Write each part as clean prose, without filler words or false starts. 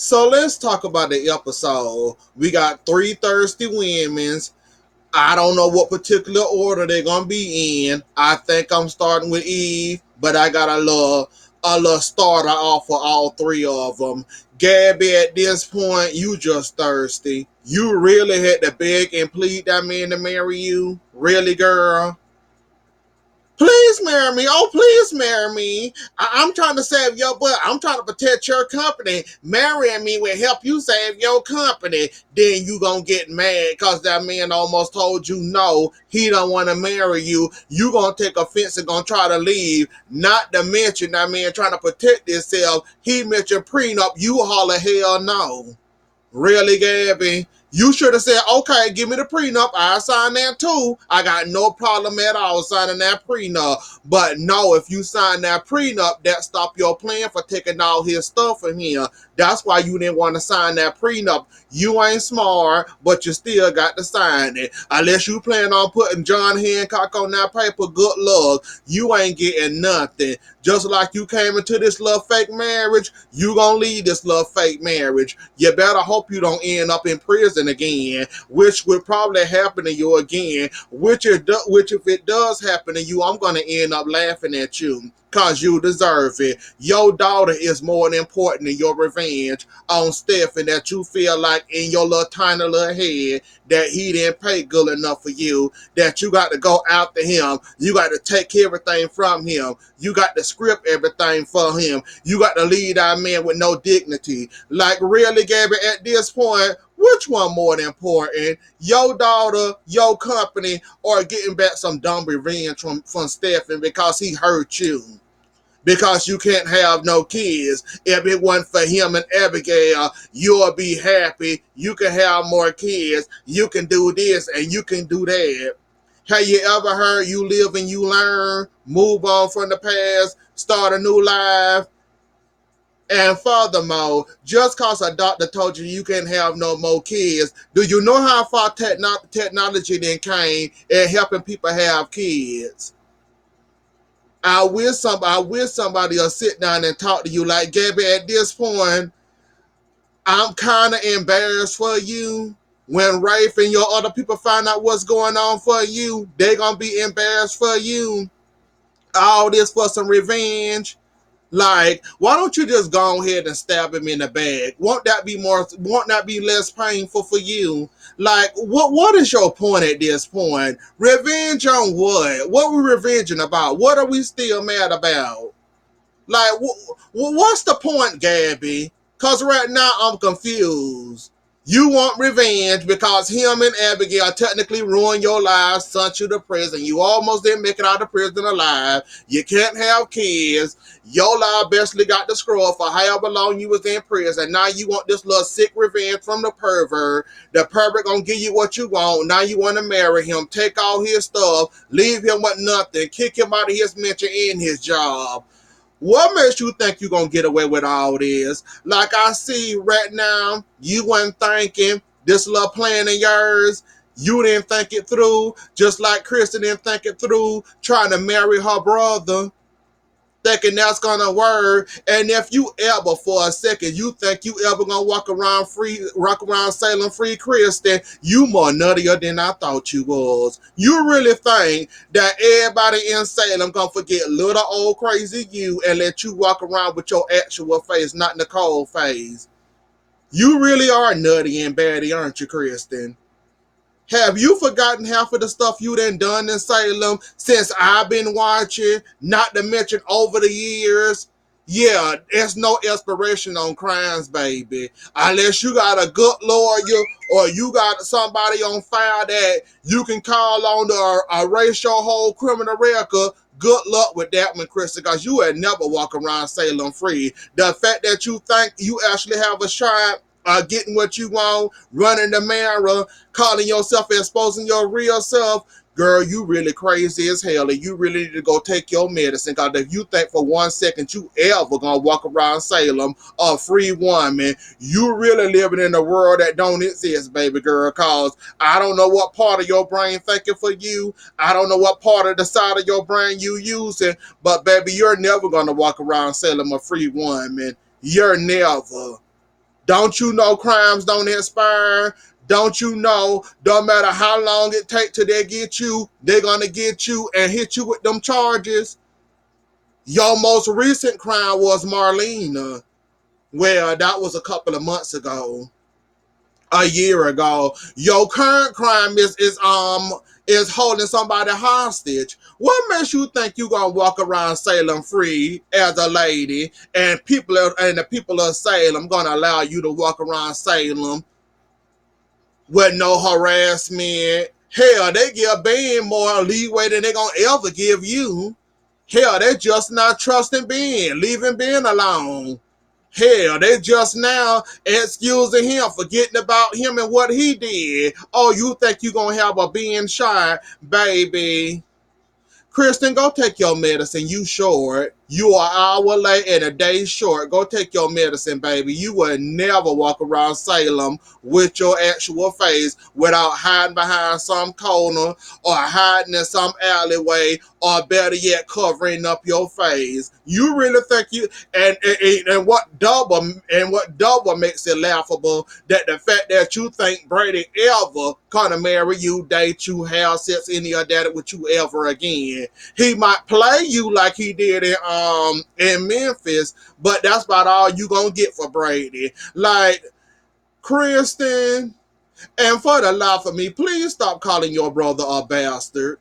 So let's talk about the episode. We got three thirsty women's. I don't know what particular order they're gonna be in. I think I'm starting with Eve, but I got a little starter off for all three of them. Gabby, at this point, you just thirsty. You really had to beg and plead that man to marry you? Really, girl? Please marry me. Oh, please marry me. I'm trying to save your butt. I'm trying to protect your company. Marrying me will help you save your company. Then you gonna get mad because that man almost told you no. He don't want to marry you. You gonna take offense and gonna try to leave. Not to mention that man trying to protect himself. He mentioned prenup. You holler hell no. Really, Gabby? You should have said, okay, give me the prenup. I sign that too. I got no problem at all signing that prenup. But no, if you sign that prenup, that stop your plan for taking all his stuff from here. That's why you didn't want to sign that prenup. You ain't smart, but you still got to sign it. Unless you plan on putting John Hancock on that paper, good luck. You ain't getting nothing. Just like you came into this little fake marriage, you gonna leave this little fake marriage. You better hope you don't end up in prison again, which would probably happen to you again. Which if it does happen to you, I'm gonna end up laughing at you. Cause you deserve it. Your daughter is more important than your revenge on Stephen that you feel like in your little tiny little head that he didn't pay good enough for you, that you got to go after him. You got to take everything from him. You got to script everything for him. You got to lead that man with no dignity. Like, really, Gabby, at this point, which one more important? Your daughter, your company, or getting back some dumb revenge from Stephen because he hurt you? Because you can't have no kids. If it wasn't for him and Abigail, you'll be happy. You can have more kids. You can do this and you can do that. Have you ever heard you live and you learn, move on from the past, start a new life? And furthermore, just cause a doctor told you you can't have no more kids, do you know how far technology then came in helping people have kids? I wish somebody will sit down and talk to you like, Gabby, at this point, I'm kind of embarrassed for you. When Rafe and your other people find out what's going on for you, they going to be embarrassed for you. All this for some revenge. Like, why don't you just go ahead and stab him in the back? Won't that be less painful for you? Like, what is your point at this point? Revenge on what? What we revenging about? What are we still mad about? Like, what's the point, Gabby? Cause right now I'm confused. You want revenge because him and Abigail technically ruined your life, sent you to prison. You almost didn't make it out of prison alive. You can't have kids. Your life basically got destroyed for however long you was in prison. Now you want this little sick revenge from the pervert. The pervert gonna give you what you want. Now you want to marry him, take all his stuff, leave him with nothing, kick him out of his mention in his job. What makes you think you're gonna get away with all this? Like, I see right now, you wasn't thinking this little plan of yours. You didn't think it through, just like Kristen didn't think it through, trying to marry her brother, thinking that's gonna work. And if you ever for a second you think you ever gonna walk around Salem free Christian, you more nuttier than I thought you was. You really think that everybody in Salem gonna forget little old crazy you and let you walk around with your actual face, not Nicole face? You really are nutty and batty, aren't you, Kristen? Have you forgotten half of the stuff you done in Salem since I've been watching? Not to mention over the years. Yeah, there's no expiration on crimes, baby. Unless you got a good lawyer or you got somebody on file that you can call on to erase your whole criminal record. Good luck with that one, Krista, because you would never walk around Salem free. The fact that you think you actually have a shot getting what you want, running the mirror, calling yourself, exposing your real self, girl, you really crazy as hell, and you really need to go take your medicine. Because if you think for 1 second you ever gonna walk around Salem a free woman, you really living in a world that don't exist, baby girl. Cause I don't know what part of your brain thinking for you. I don't know what part of the side of your brain you using, but baby, you're never gonna walk around Salem a free woman. You're never. Don't you know crimes don't expire? Don't you know, no matter how long it takes till they get you, they're going to get you and hit you with them charges? Your most recent crime was Marlena. Well, that was a couple of months ago, a year ago. Your current crime is holding somebody hostage. What makes you think you gonna walk around Salem free as a lady, and the people of Salem gonna allow you to walk around Salem with no harassment? Hell, they give Ben more leeway than they gonna ever give you. Hell, they just not trusting Ben, leaving Ben alone. Hell, they just now excusing him, forgetting about him and what he did. Oh, you think you gonna have a being shy, baby? Kristen, go take your medicine. You short. You are an hour late and a day short. Go take your medicine, baby. You would never walk around Salem with your actual face without hiding behind some corner or hiding in some alleyway or better yet, covering up your face. You really think you and what double makes it laughable that the fact that you think Brady ever gonna marry you, date you, have sex any of that with you ever again. He might play you like he did in Memphis, but that's about all you gonna get for Brady. Like, Kristen, and for the life of me, please stop calling your brother a bastard.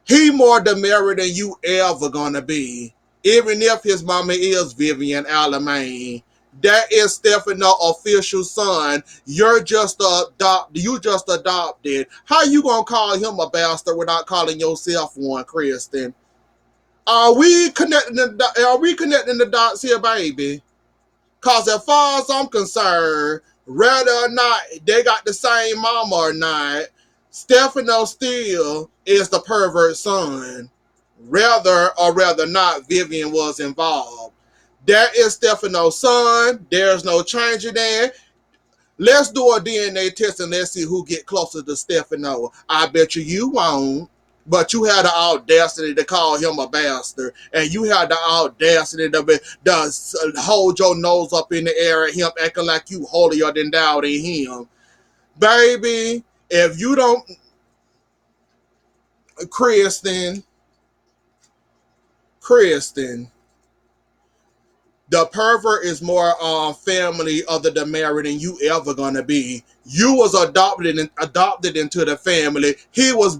He more demerit than you ever gonna be. Even if his mama is Vivian Alamain. That is Stefano official son. You just adopted. How you gonna call him a bastard without calling yourself one, Kristen? Are we connecting the dots here, baby? Cause as far as I'm concerned, whether or not they got the same mama or not, Stefano still is the pervert son. Rather not, Vivian was involved. That is Stefano's son. There's no change in that. Let's do a DNA test and let's see who get closer to Stefano. I bet you won't. But you had the audacity to call him a bastard, and you had the audacity to hold your nose up in the air at him, acting like you holier than thou than him, baby. If you don't, Kristen, Kristen, the pervert is more family of the demerit than you ever gonna be. You was adopted into the family. He was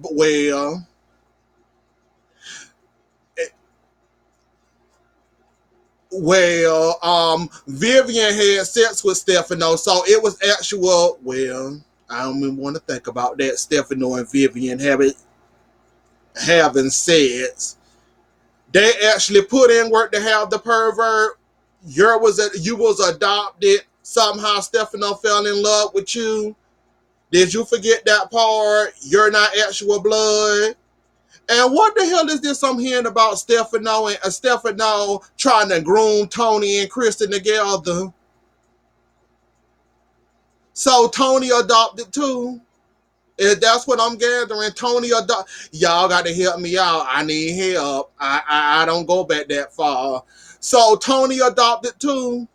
Vivian had sex with Stefano, so it was actual. Well, I don't even want to think about that. Stefano and Vivian having sex. They actually put in work to have the pervert. You was adopted. Somehow Stefano fell in love with you. Did you forget that part? You're not actual blood. And what the hell is this I'm hearing about Stefano trying to groom Tony and Kristen together? So Tony adopted too. If that's what I'm gathering, Tony adopted. Y'all got to help me out. I need help. I don't go back that far. So Tony adopted too.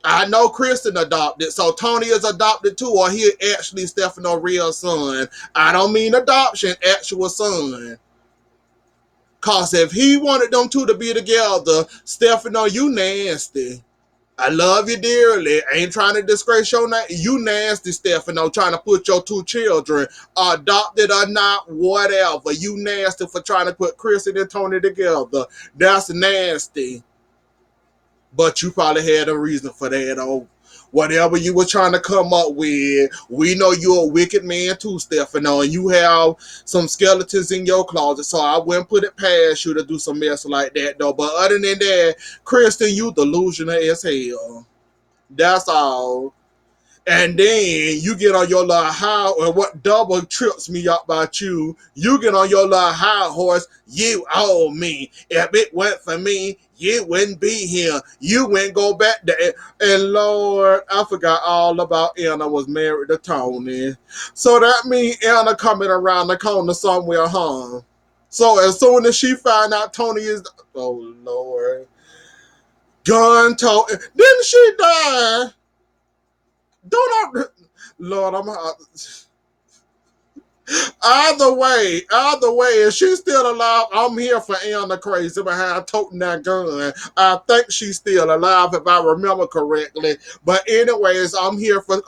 I know Kristen adopted, so Tony is adopted too, or he actually Stefano's real son. I don't mean adoption, actual son. Cause if he wanted them two to be together, Stefano, you nasty. I love you dearly. I ain't trying to disgrace your name. You nasty, Stefano, trying to put your two children, adopted or not, whatever. You nasty for trying to put Kristen and Tony together. That's nasty. But you probably had a reason for that, or whatever you were trying to come up with. We know you're a wicked man too, Stefano, and you have some skeletons in your closet, so I wouldn't put it past you to do some mess like that, though. But other than that, Kristen, you delusional as hell. That's all. And then you get on your little high, or what double trips me up about you, you get on your little high horse, you owe me. If it weren't for me, you wouldn't be here. You wouldn't go back there. And Lord, I forgot all about Anna was married to Tony. So that means Anna coming around the corner somewhere, huh? So as soon as she find out Tony is, oh Lord. Gun told, didn't she die? Don't I, Lord, I'm either way, if she's still alive, I'm here for Anna Crazy behind toting that gun. I think she's still alive if I remember correctly. But anyways, I'm here for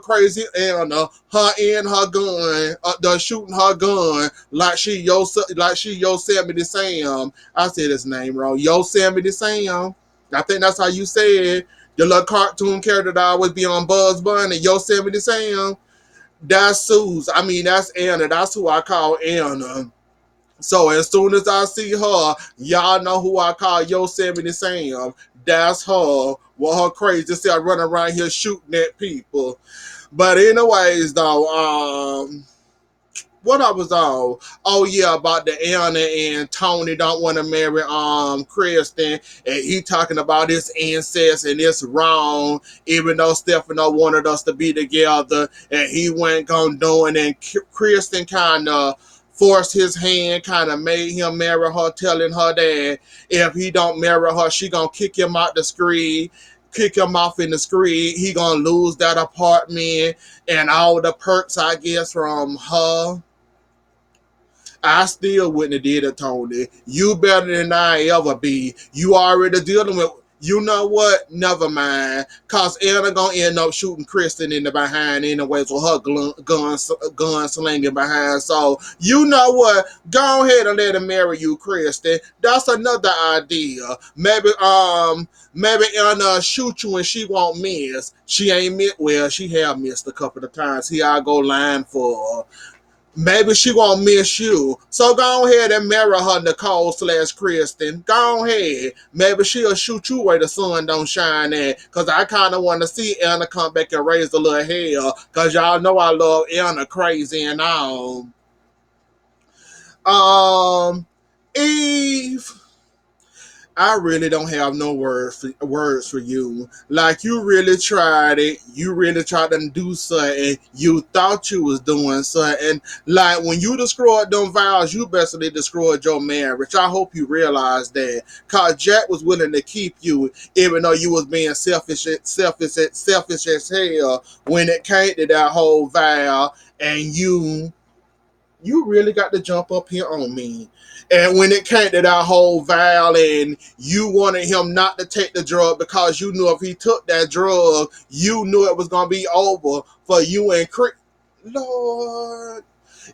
Crazy Anna. Her and her gun, the shooting her gun like she Yosemite Sam. I said his name wrong. Yosemite Sam. I think that's how you say it. The little cartoon character that always be on Bugs Bunny, Yosemite Sam. That's Suze. I mean, that's Anna. That's who I call Anna. So as soon as I see her, y'all know who I call Yosemite Sam. That's her. With her crazy self running around here shooting at people. But anyways, though, what I was on? Oh yeah, about the Anna and Tony don't want to marry Kristen, and he talking about this incest and it's wrong, even though Stefano wanted us to be together, and he went gonna do it, and Kristen kind of forced his hand, kind of made him marry her, telling her that if he don't marry her, she gonna kick him out the street. Kick him off in the street, he gonna lose that apartment and all the perks, I guess, from her. I still wouldn't have did it, Tony. You better than I ever be. You already dealing with. You know what? Never mind. Cause Anna gonna end up shooting Kristen in the behind anyways with her gun slinging behind. So you know what? Go ahead and let him marry you, Kristen. That's another idea. Maybe Anna shoot you and she won't miss. She ain't missed. Well, she have missed a couple of times. Here I go lying for her. Maybe she won't miss you. So go ahead and marry her, Nicole/Kristen. Go ahead. Maybe she'll shoot you where the sun don't shine at. Cause I kinda wanna see Anna come back and raise a little hell. Cause y'all know I love Anna crazy and all. Um Eve. I really don't have no words for you. Like you really tried it. You really tried to do something. You thought you was doing something. Like when you destroyed them vows, you basically destroyed your marriage. I hope you realize that. Cause Jack was willing to keep you, even though you was being selfish as hell when it came to that whole vow, and you really got to jump up here on me. And when it came to that whole vow, and you wanted him not to take the drug because you knew if he took that drug, you knew it was going to be over for you and Chris. Lord.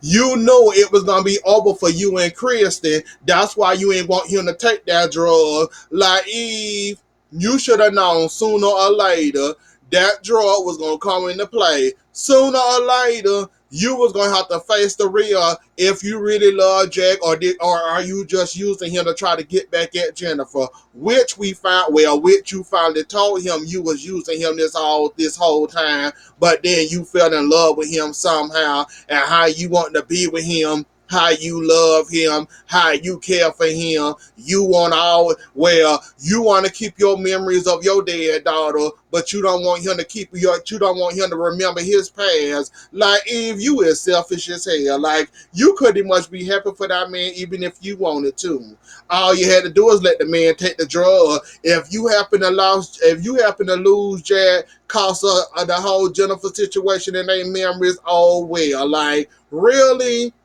You knew it was going to be over for you and Kristen. That's why you ain't want him to take that drug. Like, Eve, you should have known sooner or later that drug was going to come into play. Sooner or later, you was gonna have to face the real if you really love Jack, or are you just using him to try to get back at Jennifer? Which you finally told him you was using him this whole time, but then you fell in love with him somehow, and how you want to be with him, how you love him, how you care for him. You want to keep your memories of your dead daughter, but you don't want him to remember his past. Like, Eve, you is selfish as hell. Like, you pretty much be happy for that man even if you wanted to. All you had to do is let the man take the drug. If you happen to lose Jack, cause the whole Jennifer situation and their memories, oh well. Like, really?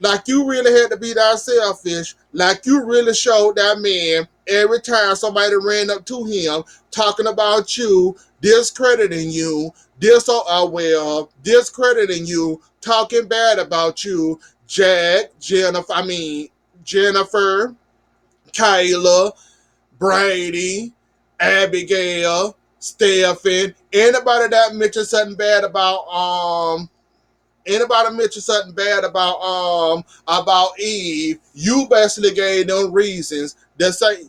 Like you really had to be that selfish. Like you really showed that man every time somebody ran up to him talking about you, discrediting you, discrediting you, talking bad about you, Jennifer, Kayla, Brady, Abigail, Stephen, anybody mention something bad about Eve, you basically gave them reasons that say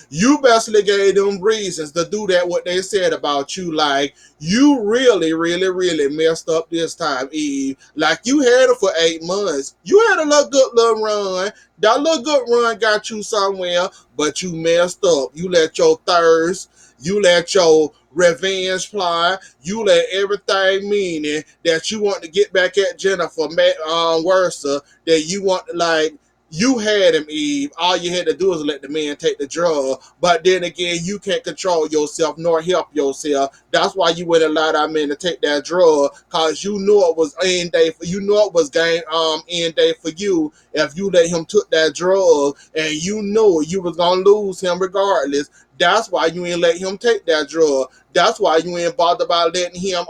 you basically gave them reasons to do that what they said about you. Like you really, really, really messed up this time, Eve. Like you had it for 8 months. You had a good little run. That little good run got you somewhere, but you messed up. You let your thirst, you let your revenge plot, you let everything meaning that you want to get back at Jennifer Worser, that you want to like You had him, Eve. All you had to do is let the man take the drug. But then again, you can't control yourself nor help yourself. That's why you wouldn't allow that man to take that drug, cause you knew it was end day for you. Knew it was game end day for you if you let him took that drug, and you knew you was gonna lose him regardless. That's why you ain't let him take that drug. That's why you ain't bothered about letting him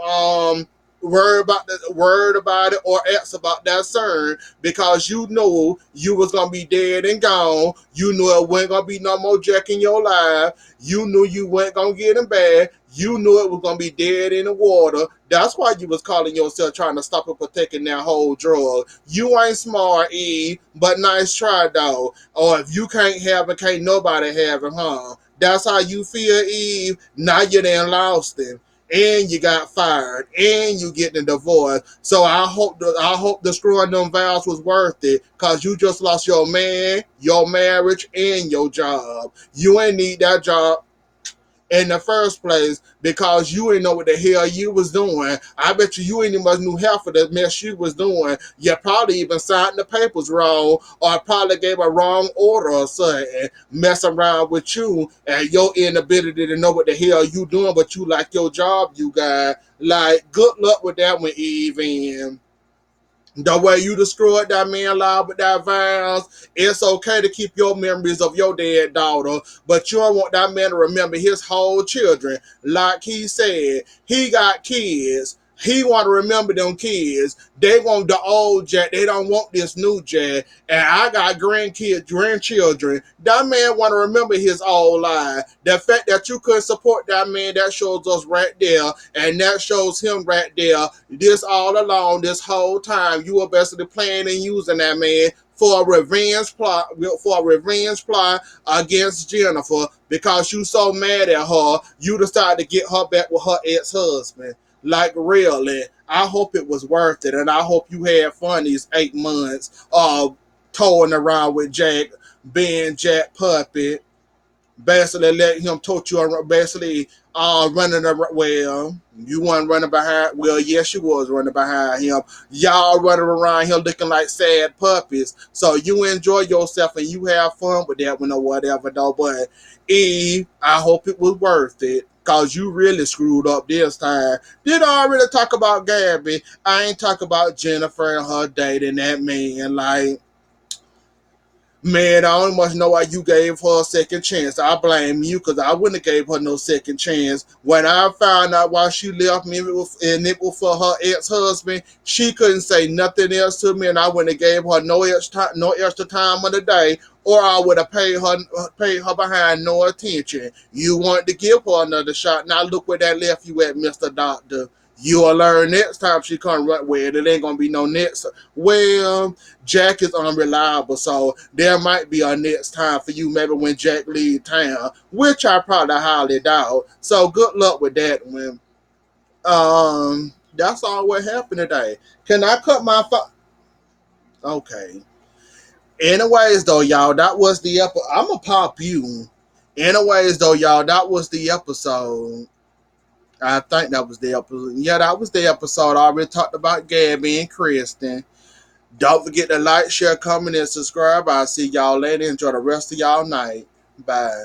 worried about it or ask about that CERN, because you knew you was gonna be dead and gone. You knew it wasn't gonna be no more Jack in your life. You knew you weren't gonna get him back. You knew it was gonna be dead in the water. That's why you was calling yourself trying to stop it for taking that whole drug. You ain't smart, Eve, but nice try though. Or if you can't have it, can't nobody have it, huh? That's how you feel, Eve. Now you done lost him, and you got fired, and you getting a divorce. So I hope destroying them vows was worth it, cause you just lost your man, your marriage, and your job. You ain't need that job in the first place, because you didn't know what the hell you was doing. I bet you ain't even knew half of the mess you was doing. You probably even signed the papers wrong, or probably gave a wrong order or something, messing around with you and your inability to know what the hell you doing, but you like your job you got. Like, good luck with that one, Eve. And the way you destroyed that man life with that vows, it's okay to keep your memories of your dead daughter, but you don't want that man to remember his whole children. Like he said, he got kids. He want to remember them kids. They want the old Jack. They don't want this new Jack. And I got grandchildren. That man want to remember his old life. The fact that you couldn't support that man, that shows us right there, and that shows him right there. This all along, this whole time, you were basically playing and using that man for a revenge plot against Jennifer, because you so mad at her, you decided to get her back with her ex-husband. Like, really, I hope it was worth it, and I hope you had fun these 8 months of towing around with Jack, being Jack puppet, basically letting him tote you, basically running around. Well, you weren't running behind. Well, yes, you was running behind him. Y'all running around here looking like sad puppies. So you enjoy yourself and you have fun with that one or whatever, though. But Eve, I hope it was worth it, cause you really screwed up this time. Did I already talk about Gabby? I ain't talk about Jennifer and her dating that man. Like, man, I don't much know why you gave her a second chance. I blame you, because I wouldn't have gave her no second chance. When I found out why she left me and it was for her ex-husband, she couldn't say nothing else to me, and I wouldn't have gave her no extra time of the day, or I would have paid her behind no attention. You wanted to give her another shot. Now look where that left you at, Mr. Doctor. You'll learn next time she come right where it ain't gonna be no next. Well, Jack is unreliable, so there might be a next time for you, maybe when Jack leave town, which I probably highly doubt. So good luck with that one. That's all what happened today. Can I cut my Okay. Anyways, though, y'all, that was the episode. I'ma pop you. Anyways, though, y'all, that was the episode. I think that was the episode. Yeah, that was the episode. I already talked about Gabby and Kristen. Don't forget to like, share, comment, and subscribe. I'll see y'all later. Enjoy the rest of y'all night. Bye.